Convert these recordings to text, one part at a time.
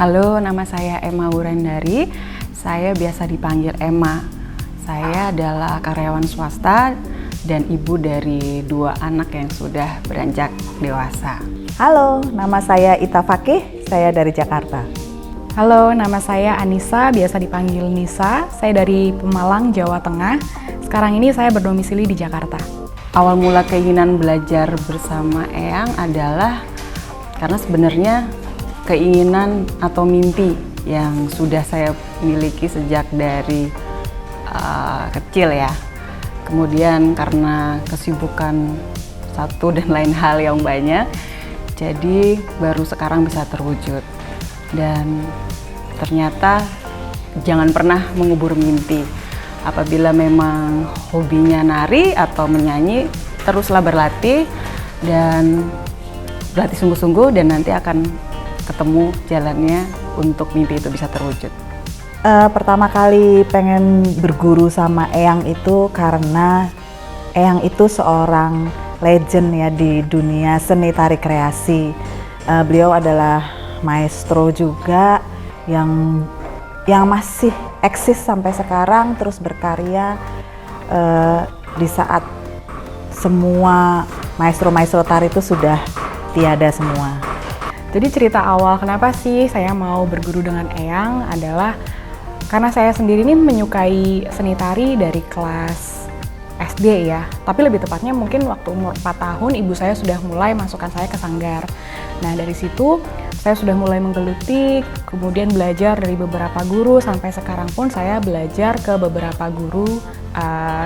Halo, nama saya Emma Wulandari. Saya biasa dipanggil Emma. Saya adalah karyawan swasta dan ibu dari 2 anak yang sudah beranjak dewasa. Halo, nama saya Ita Fakih, saya dari Jakarta. Halo, nama saya Anissa, biasa dipanggil Nisa. Saya dari Pemalang, Jawa Tengah. Sekarang ini saya berdomisili di Jakarta. Awal mula keinginan belajar bersama Eyang adalah karena sebenarnya keinginan atau mimpi yang sudah saya miliki sejak dari kecil ya. Kemudian karena kesibukan satu dan lain hal yang banyak, jadi baru sekarang bisa terwujud. Dan ternyata jangan pernah mengubur mimpi. Apabila memang hobinya nari atau menyanyi, teruslah berlatih dan berlatih sungguh-sungguh dan nanti akan ketemu jalannya untuk mimpi itu bisa terwujud. Pertama kali pengen berguru sama Eyang itu karena Eyang itu seorang legend ya di dunia seni tari kreasi. Beliau adalah maestro juga yang masih eksis sampai sekarang, terus berkarya di saat semua maestro-maestro tari itu sudah tiada semua. Jadi cerita awal kenapa sih saya mau berguru dengan Eyang adalah karena saya sendiri ini menyukai seni tari dari kelas SD ya. Tapi lebih tepatnya mungkin waktu umur 4 tahun ibu saya sudah mulai masukkan saya ke sanggar. Nah dari situ saya sudah mulai menggeluti, kemudian belajar dari beberapa guru, sampai sekarang pun saya belajar ke beberapa guru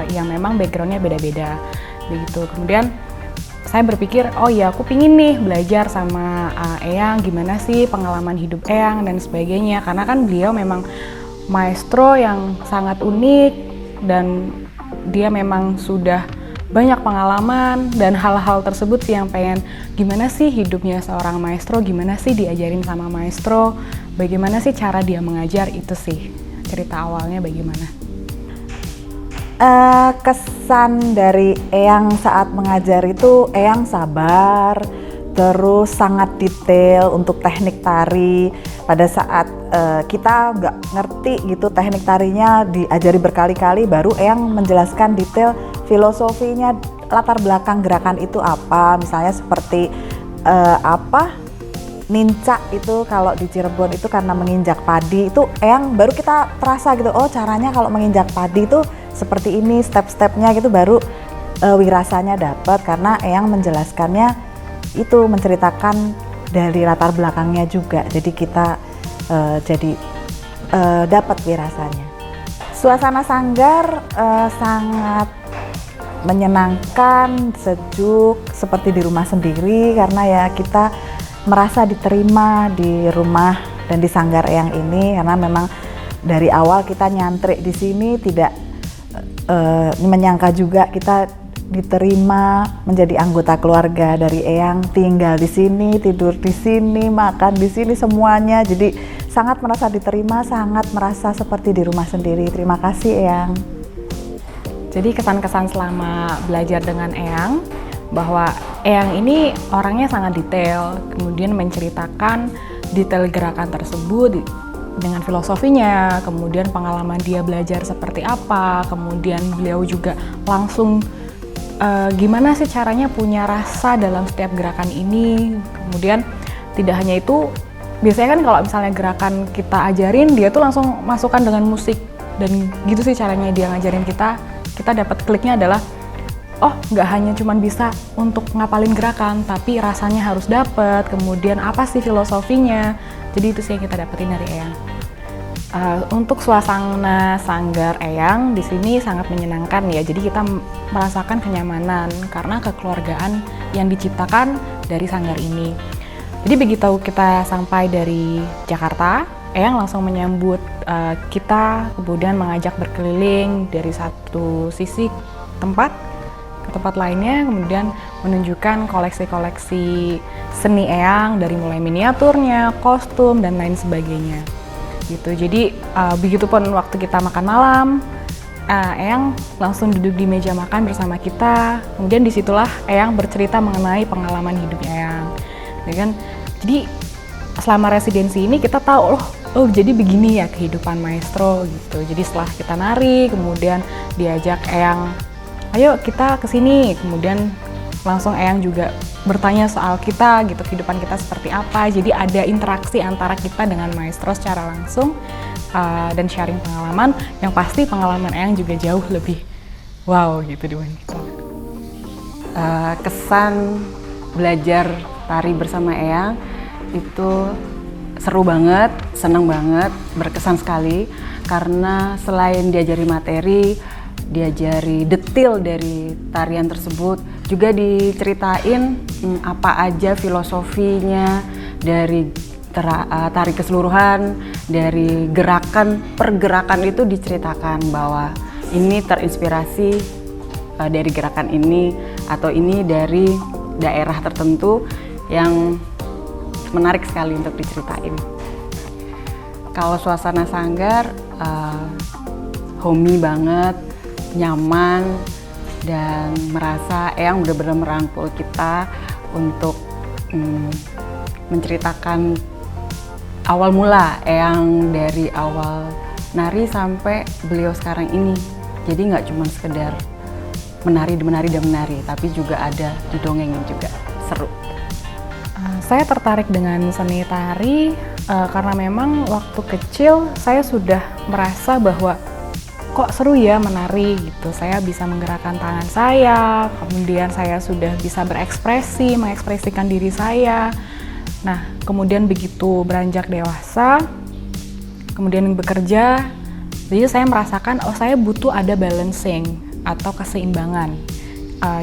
yang memang backgroundnya beda-beda. Begitu. Kemudian saya berpikir, oh ya aku pingin nih belajar sama Eyang, gimana sih pengalaman hidup Eyang dan sebagainya. Karena kan beliau memang maestro yang sangat unik dan dia memang sudah banyak pengalaman dan hal-hal tersebut sih yang pengen gimana sih hidupnya seorang maestro, gimana sih diajarin sama maestro, bagaimana sih cara dia mengajar, itu sih cerita awalnya bagaimana. Kesan dari Eyang saat mengajar itu Eyang sabar, terus sangat detail untuk teknik tari. Pada saat kita nggak ngerti gitu teknik tarinya diajari berkali-kali, baru Eyang menjelaskan detail filosofinya, latar belakang gerakan itu apa. Misalnya seperti nincak itu kalau di Cirebon itu karena menginjak padi, itu Eyang baru kita terasa gitu, oh caranya kalau menginjak padi itu seperti ini step-stepnya gitu, baru wirasanya dapat karena Eyang menjelaskannya itu menceritakan dari latar belakangnya juga, jadi kita dapat wirasanya. Suasana sanggar sangat menyenangkan, sejuk, seperti di rumah sendiri karena ya kita merasa diterima di rumah dan di sanggar Eyang ini, karena memang dari awal kita nyantrik di sini tidak menyangka juga kita diterima menjadi anggota keluarga dari Eyang, tinggal di sini, tidur di sini, makan di sini semuanya. Jadi sangat merasa diterima, sangat merasa seperti di rumah sendiri. Terima kasih Eyang. Jadi kesan-kesan selama belajar dengan Eyang, bahwa Eyang ini orangnya sangat detail, kemudian menceritakan detail gerakan tersebut dengan filosofinya, kemudian pengalaman dia belajar seperti apa, kemudian beliau juga langsung gimana sih caranya punya rasa dalam setiap gerakan ini. Kemudian tidak hanya itu, biasanya kan kalau misalnya gerakan kita ajarin, dia tuh langsung masukkan dengan musik, dan gitu sih caranya dia ngajarin kita dapat kliknya adalah oh nggak hanya cuman bisa untuk ngapalin gerakan, tapi rasanya harus dapet, kemudian apa sih filosofinya. Jadi itu sih yang kita dapetin dari Eyang. Untuk suasana sanggar Eyang di sini sangat menyenangkan ya. Jadi kita merasakan kenyamanan karena kekeluargaan yang diciptakan dari sanggar ini. Jadi begitu kita sampai dari Jakarta, Eyang langsung menyambut kita, kemudian mengajak berkeliling dari satu sisi tempat ke tempat lainnya, kemudian menunjukkan koleksi-koleksi seni Eyang dari mulai miniaturnya, kostum, dan lain sebagainya. Gitu. Jadi begitupun waktu kita makan malam, Eyang langsung duduk di meja makan bersama kita. Kemudian disitulah Eyang bercerita mengenai pengalaman hidupnya Eyang. Ya kan? Jadi selama residensi ini kita tahu oh jadi begini ya kehidupan maestro gitu. Jadi setelah kita nari, kemudian diajak Eyang, ayo kita kesini, kemudian langsung Eyang juga bertanya soal kita gitu, kehidupan kita seperti apa. Jadi ada interaksi antara kita dengan maestro secara langsung dan sharing pengalaman. Yang pasti pengalaman Eyang juga jauh lebih wow gitu dibanding kita. Kesan belajar tari bersama Eyang itu seru banget, senang banget, berkesan sekali karena selain diajari materi, diajari detail dari tarian tersebut, juga diceritain apa aja filosofinya dari tari keseluruhan, dari gerakan per gerakan itu diceritakan bahwa ini terinspirasi dari gerakan ini atau ini dari daerah tertentu yang menarik sekali untuk diceritain. Kalau suasana sanggar homey banget, nyaman, dan merasa Eyang benar-benar merangkul kita untuk menceritakan awal mula Eyang dari awal nari sampai beliau sekarang ini. Jadi nggak cuma sekedar menari, tapi juga ada didongengin juga, seru. Saya tertarik dengan seni tari karena memang waktu kecil saya sudah merasa bahwa kok seru ya menari gitu. Saya bisa menggerakkan tangan saya, kemudian saya sudah bisa berekspresi, mengekspresikan diri saya. Nah, kemudian begitu beranjak dewasa, kemudian bekerja, jadi saya merasakan saya butuh ada balancing atau keseimbangan.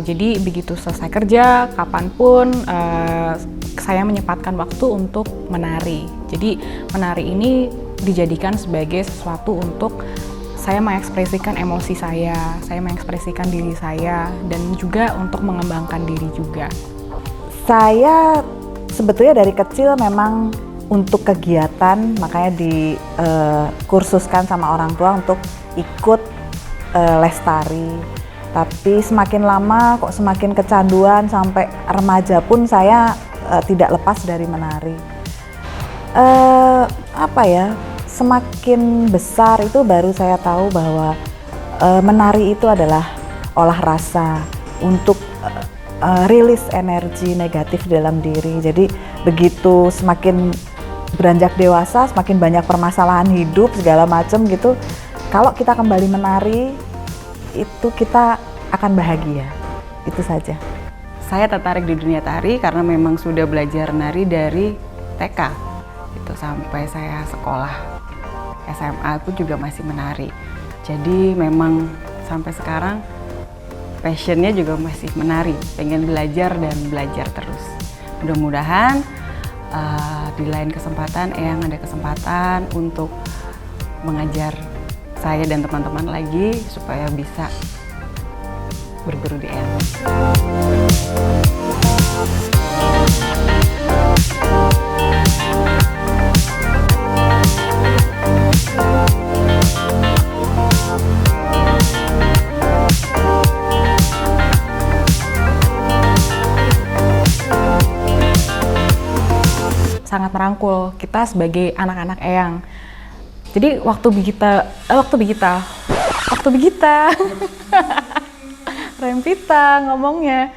Jadi begitu selesai kerja, kapanpun saya menyempatkan waktu untuk menari. Jadi menari ini dijadikan sebagai sesuatu untuk saya mengekspresikan emosi saya mengekspresikan diri saya, dan juga untuk mengembangkan diri juga. Saya sebetulnya dari kecil memang untuk kegiatan, makanya dikursuskan sama orang tua untuk ikut les tari. Tapi semakin lama kok semakin kecanduan, sampai remaja pun saya tidak lepas dari menari. Semakin besar itu baru saya tahu bahwa menari itu adalah olah rasa untuk rilis energi negatif dalam diri. Jadi begitu semakin beranjak dewasa, semakin banyak permasalahan hidup segala macam gitu, kalau kita kembali menari itu kita akan bahagia. Itu saja. Saya tertarik di dunia tari karena memang sudah belajar nari dari TK itu sampai saya sekolah SMA pun juga masih menari. Jadi memang sampai sekarang passionnya juga masih menari, pengen belajar dan belajar terus. Mudah-mudahan di lain kesempatan Eyang ada kesempatan untuk mengajar saya dan teman-teman lagi supaya bisa berguru di Eyang. Sangat merangkul kita sebagai anak-anak Eyang. Jadi waktu Begita Rempita ngomongnya.